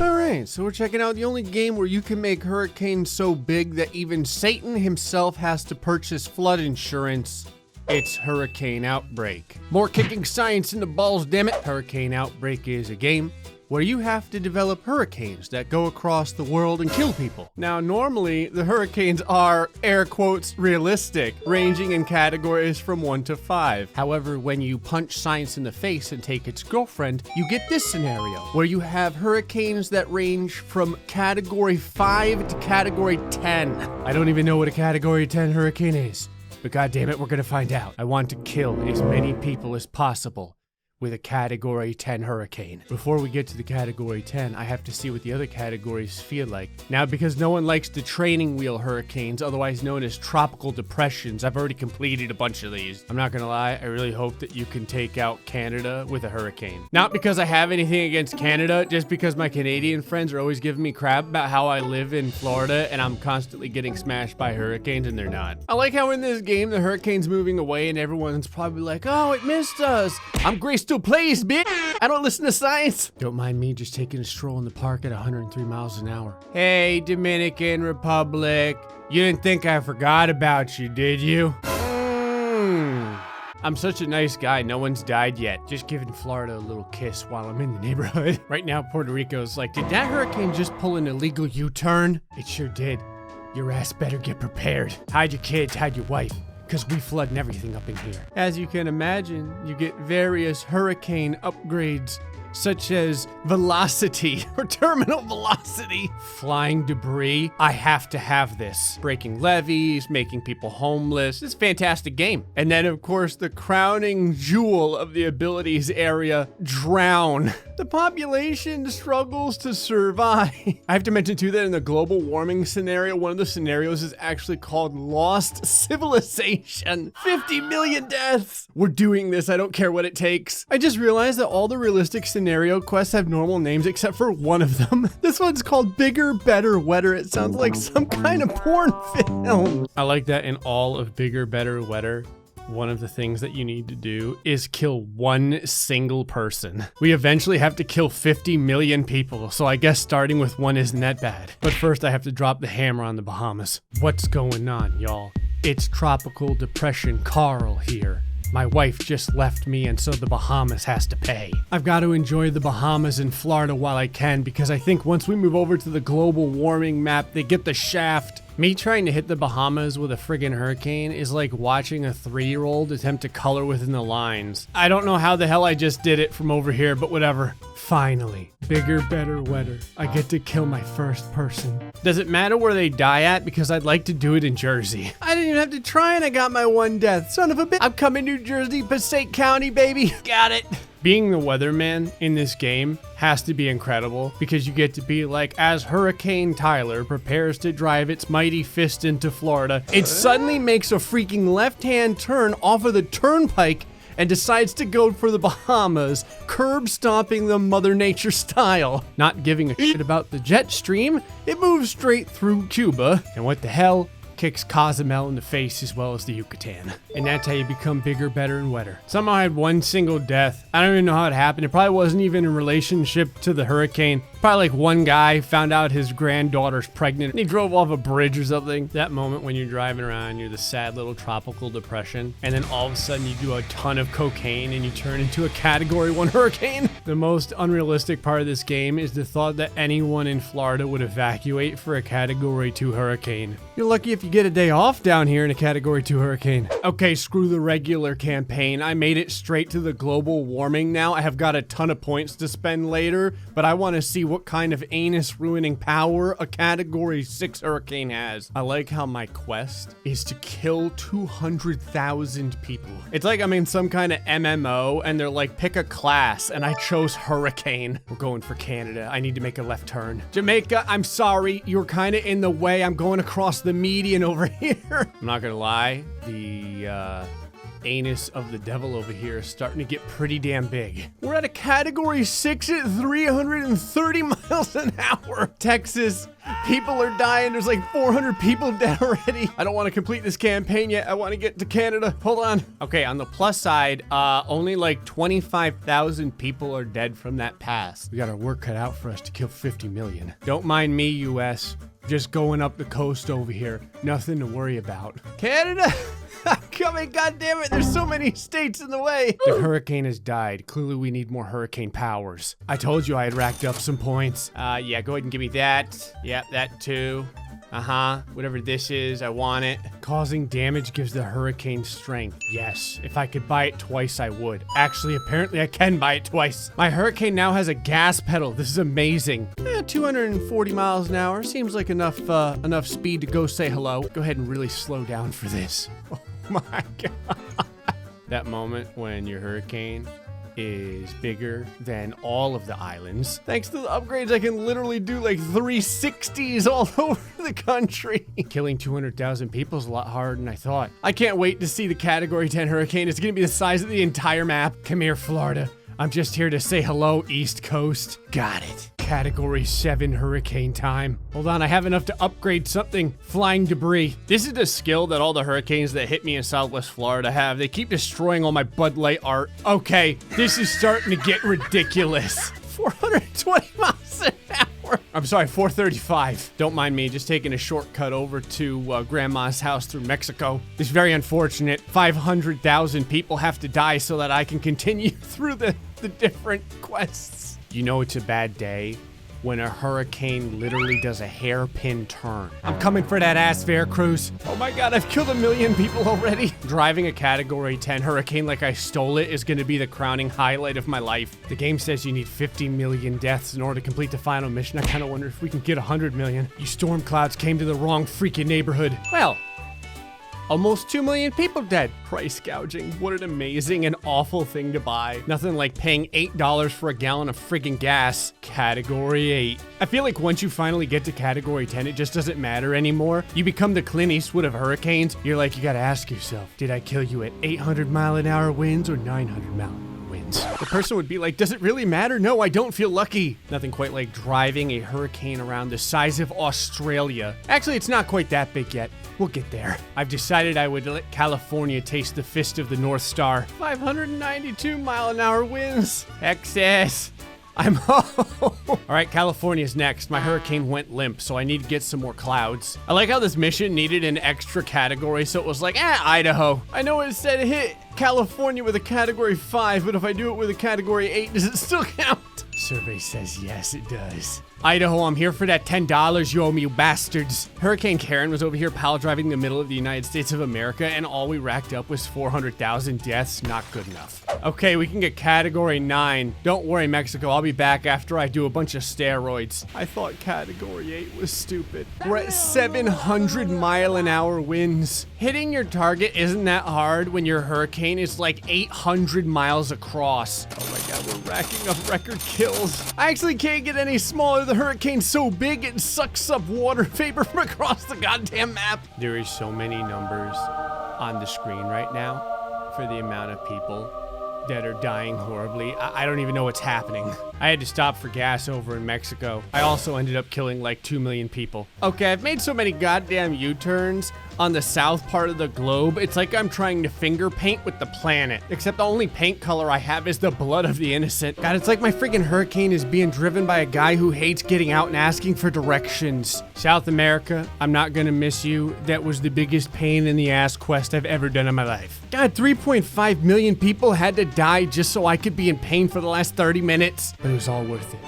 Alright, so we're checking out the only game where you can make hurricanes so big that even Satan himself has to purchase flood insurance. It's Hurricane Outbreak. More kicking science in the balls, damn it. Hurricane Outbreak is a game where you have to develop hurricanes that go across the world and kill people. Now, normally, the hurricanes are, air quotes, realistic, ranging in categories from 1 to 5. However, when you punch science in the face and take its girlfriend, you get this scenario, where you have hurricanes that range from category 5 to category 10. I don't even know what a category 10 hurricane is, but goddammit, we're gonna find out. I want to kill as many people as possible with a category 10 hurricane. Before we get to the category 10, I have to see what the other categories feel like. Now, because no one likes the training wheel hurricanes, otherwise known as tropical depressions, I've already completed a bunch of these. I'm not gonna lie, I really hope that you can take out Canada with a hurricane. Not because I have anything against Canada, just because my Canadian friends are always giving me crap about how I live in Florida and I'm constantly getting smashed by hurricanes and they're not. I like how in this game, the hurricane's moving away and everyone's probably like, oh, it missed us. I'm GrayStillPlays, bitch. I don't listen to science. Don't mind me just taking a stroll in the park at 103 miles an hour. Hey, Dominican Republic. You didn't think I forgot about you, did you? I'm such a nice guy, no one's died yet. Just giving Florida a little kiss while I'm in the neighborhood. Right now, Puerto Rico's like, did that hurricane just pull an illegal U-turn? It sure did. Your ass better get prepared. Hide your kids, hide your wife, because we flooding everything up in here. As you can imagine, you get various hurricane upgrades, such as velocity or terminal velocity. Flying debris. I have to have this. Breaking levees, making people homeless. It's a fantastic game. And then, of course, the crowning jewel of the abilities area, drown. The population struggles to survive. I have to mention too that in the global warming scenario, one of the scenarios is actually called Lost Civilization. 50 million deaths. We're doing this, I don't care what it takes. I just realized that all the realistic scenario quests have normal names except for one of them. This one's called Bigger, Better, Wetter. It sounds like some kind of porn film. I like that in all of Bigger, Better, Wetter, one of the things that you need to do is kill one single person. We eventually have to kill 50 million people, so I guess starting with one isn't that bad. But first I have to drop the hammer on the Bahamas. What's going on, y'all? It's Tropical Depression Carl here. My wife just left me and so the Bahamas has to pay. I've got to enjoy the Bahamas and Florida while I can because I think once we move over to the global warming map, they get the shaft. Me trying to hit the Bahamas with a friggin' hurricane is like watching a 3-year-old attempt to color within the lines. I don't know how the hell I just did it from over here, but whatever. Finally, bigger, better, wetter. I get to kill my first person. Does it matter where they die at? Because I'd like to do it in Jersey. I didn't even have to try and I got my one death. Son of a bitch. I'm coming to Jersey, Passaic County, baby. Got it. Being the weatherman in this game has to be incredible because you get to be like, as Hurricane Tyler prepares to drive its mighty fist into Florida, it suddenly makes a freaking left-hand turn off of the turnpike and decides to go for the Bahamas, curb stomping them Mother Nature style. Not giving a shit about the jet stream, it moves straight through Cuba, and what the hell? Kicks Cozumel in the face as well as the Yucatan. And that's how you become bigger, better, and wetter. Somehow I had one single death. I don't even know how it happened. It probably wasn't even in relationship to the hurricane. Probably like one guy found out his granddaughter's pregnant and he drove off a bridge or something. That moment when you're driving around, you're the sad little tropical depression, and then all of a sudden you do a ton of cocaine and you turn into a category 1 hurricane. The most unrealistic part of this game is the thought that anyone in Florida would evacuate for a category 2 hurricane. You're lucky if you get a day off down here in a category 2 hurricane. Okay, screw the regular campaign. I made it straight to the global warming now. I have got a ton of points to spend later, but I want to see what kind of anus ruining power a category 6 hurricane has. I like how my quest is to kill 200,000 people. It's like I'm in some kind of MMO and they're like, pick a class, and I chose hurricane. We're going for Canada. I need to make a left turn. Jamaica, I'm sorry, you're kind of in the way. I'm going across the median over here. I'm not gonna lie, the anus of the devil over here is starting to get pretty damn big. We're at a category 6 at 330 miles an hour. Texas, people are dying. There's like 400 people dead already. I don't want to complete this campaign yet. I want to get to Canada. Hold on. Okay, on the plus side, only like 25,000 people are dead from that pass. We got our work cut out for us to kill 50 million. Don't mind me, US. Just going up the coast over here. Nothing to worry about. Canada! I'm coming, goddammit, there's so many states in the way. The hurricane has died. Clearly we need more hurricane powers. I told you I had racked up some points. Yeah, go ahead and give me that. Yep, that too. Whatever this is, I want it. Causing damage gives the hurricane strength. Yes, if I could buy it twice, I would. Actually, apparently I can buy it twice. My hurricane now has a gas pedal. This is amazing. 240 miles an hour seems like enough speed to go say hello. Go ahead and really slow down for this. Oh my God. That moment when your hurricane is bigger than all of the islands. Thanks to the upgrades, I can literally do like 360s all over the country. Killing 200,000 people is a lot harder than I thought. I can't wait to see the Category 10 hurricane. It's gonna be the size of the entire map. Come here, Florida. I'm just here to say hello, East Coast. Got it. Category 7 hurricane time. Hold on, I have enough to upgrade something. Flying debris. This is the skill that all the hurricanes that hit me in Southwest Florida have. They keep destroying all my Bud Light art. Okay, this is starting to get ridiculous. 420 miles an hour. I'm sorry, 435. Don't mind me, just taking a shortcut over to Grandma's house through Mexico. It's very unfortunate. 500,000 people have to die so that I can continue through the different quests. You know it's a bad day when a hurricane literally does a hairpin turn. I'm coming for that ass, Veracruz. Oh my God, I've killed 1 million people already. Driving a Category 10 hurricane like I stole it is gonna be the crowning highlight of my life. The game says you need 50 million deaths in order to complete the final mission. I kinda wonder if we can get 100 million. You storm clouds came to the wrong freaking neighborhood. Well, almost 2 million people dead. Price gouging. What an amazing and awful thing to buy. Nothing like paying $8 for a gallon of friggin' gas. Category 8. I feel like once you finally get to Category 10, it just doesn't matter anymore. You become the Clint Eastwood of hurricanes. You're like, you gotta ask yourself, did I kill you at 800 mile an hour winds or 900 mile? The person would be like, does it really matter? No, I don't feel lucky. Nothing quite like driving a hurricane around the size of Australia. Actually, it's not quite that big yet. We'll get there. I've decided I would let California taste the fist of the North Star. 592 mile an hour winds. Excess. I'm home. All right, California's next. My hurricane went limp, so I need to get some more clouds. I like how this mission needed an extra category, so it was like, Idaho. I know it said hit California with a Category 5, but if I do it with a Category 8, does it still count? Survey says yes, it does. Idaho, I'm here for that $10 you owe me, you bastards. Hurricane Karen was over here pile driving in the middle of the United States of America, and all we racked up was 400,000 deaths. Not good enough. Okay, we can get Category 9. Don't worry, Mexico. I'll be back after I do a bunch of steroids. I thought Category 8 was stupid. We're at 700 mile an hour winds. Hitting your target isn't that hard when your hurricane is like 800 miles across. Oh my God, we're racking up record kills. I actually can't get any smaller. The hurricane's so big, it sucks up water vapor from across the goddamn map. There is so many numbers on the screen right now for the amount of people that are dying horribly. I don't even know what's happening. I had to stop for gas over in Mexico. I also ended up killing like 2 million people. Okay, I've made so many goddamn U-turns on the south part of the globe. It's like I'm trying to finger paint with the planet. Except the only paint color I have is the blood of the innocent. God, it's like my freaking hurricane is being driven by a guy who hates getting out and asking for directions. South America, I'm not gonna miss you. That was the biggest pain in the ass quest I've ever done in my life. God, 3.5 million people had to die just so I could be in pain for the last 30 minutes. But it was all worth it.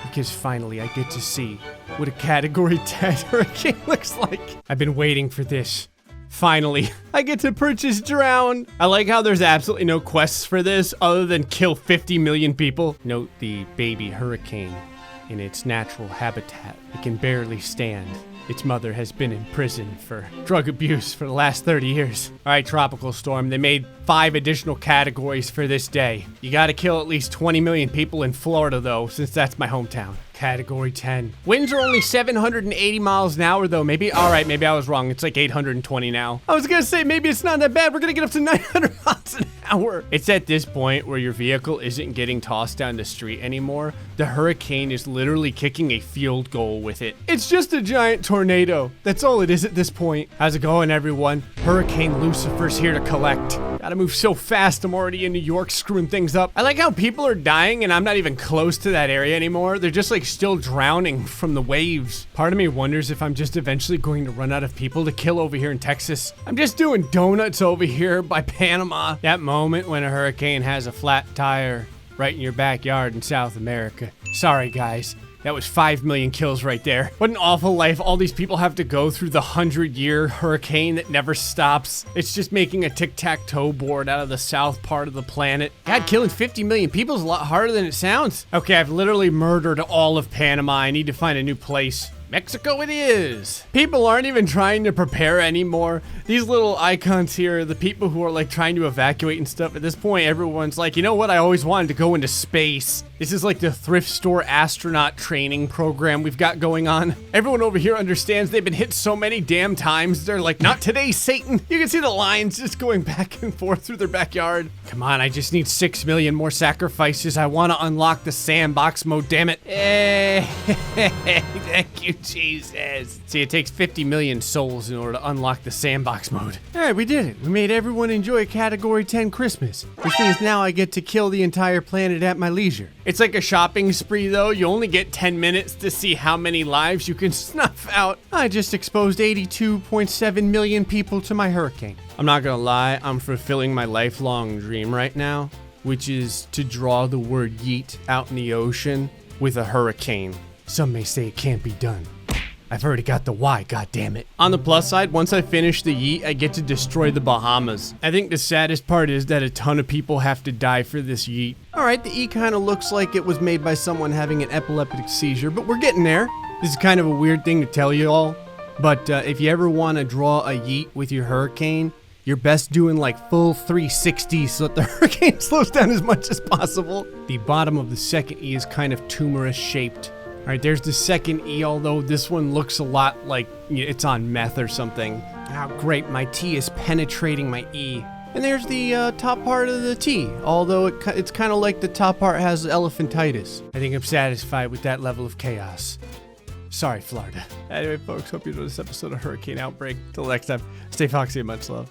Because finally I get to see what a Category 10 hurricane looks like. I've been waiting for this. Finally, I get to purchase Drown. I like how there's absolutely no quests for this other than kill 50 million people. Note the baby hurricane in its natural habitat. It can barely stand. Its mother has been in prison for drug abuse for the last 30 years. All right, Tropical Storm, they made 5 additional categories for this day. You gotta kill at least 20 million people in Florida, though, since that's my hometown. Category 10. Winds are only 780 miles an hour, though. Maybe, all right, maybe I was wrong. It's like 820 now. I was gonna say, maybe it's not that bad. We're gonna get up to 900 miles an hour. It's at this point where your vehicle isn't getting tossed down the street anymore. The hurricane is literally kicking a field goal with it. It's just a giant tornado. That's all it is at this point. How's it going, everyone? Hurricane Lucifer's here to collect. Gotta move so fast. I'm already in New York screwing things up. I like how people are dying and I'm not even close to that area anymore. They're just like still drowning from the waves. Part of me wonders if I'm just eventually going to run out of people to kill over here in Texas. I'm just doing donuts over here by Panama. That moment when a hurricane has a flat tire right in your backyard in South America. Sorry, guys. That was 5 million kills right there. What an awful life all these people have to go through the 100-year hurricane that never stops. It's just making a tic-tac-toe board out of the south part of the planet. God, killing 50 million people is a lot harder than it sounds. Okay, I've literally murdered all of Panama. I need to find a new place. Mexico it is. People aren't even trying to prepare anymore. These little icons here are the people who are like trying to evacuate and stuff. At this point, everyone's like, you know what? I always wanted to go into space. This is like the thrift store astronaut training program we've got going on. Everyone over here understands they've been hit so many damn times. They're like, not today, Satan. You can see the lines just going back and forth through their backyard. Come on, I just need 6 million more sacrifices. I want to unlock the sandbox mode, damn it. Thank you, Jesus. See, it takes 50 million souls in order to unlock the sandbox mode. All right, we did it. We made everyone enjoy Category 10 Christmas, which means now I get to kill the entire planet at my leisure. It's like a shopping spree, though. You only get 10 minutes to see how many lives you can snuff out. I just exposed 82.7 million people to my hurricane. I'm not gonna lie, I'm fulfilling my lifelong dream right now, which is to draw the word yeet out in the ocean with a hurricane. Some may say it can't be done. I've already got the why, goddammit. On the plus side, once I finish the yeet, I get to destroy the Bahamas. I think the saddest part is that a ton of people have to die for this yeet. Alright, the E kind of looks like it was made by someone having an epileptic seizure, but we're getting there. This is kind of a weird thing to tell you all, but if you ever want to draw a yeet with your hurricane, you're best doing like full 360 so that the hurricane slows down as much as possible. The bottom of the second E is kind of tumorous shaped. All right, there's the second E, although this one looks a lot like it's on meth or something. Oh, great, my T is penetrating my E. And there's the top part of the T, although it's kind of like the top part has elephantitis. I think I'm satisfied with that level of chaos. Sorry, Florida. Anyway, folks, hope you enjoyed this episode of Hurricane Outbreak. Till next time, stay foxy and much love.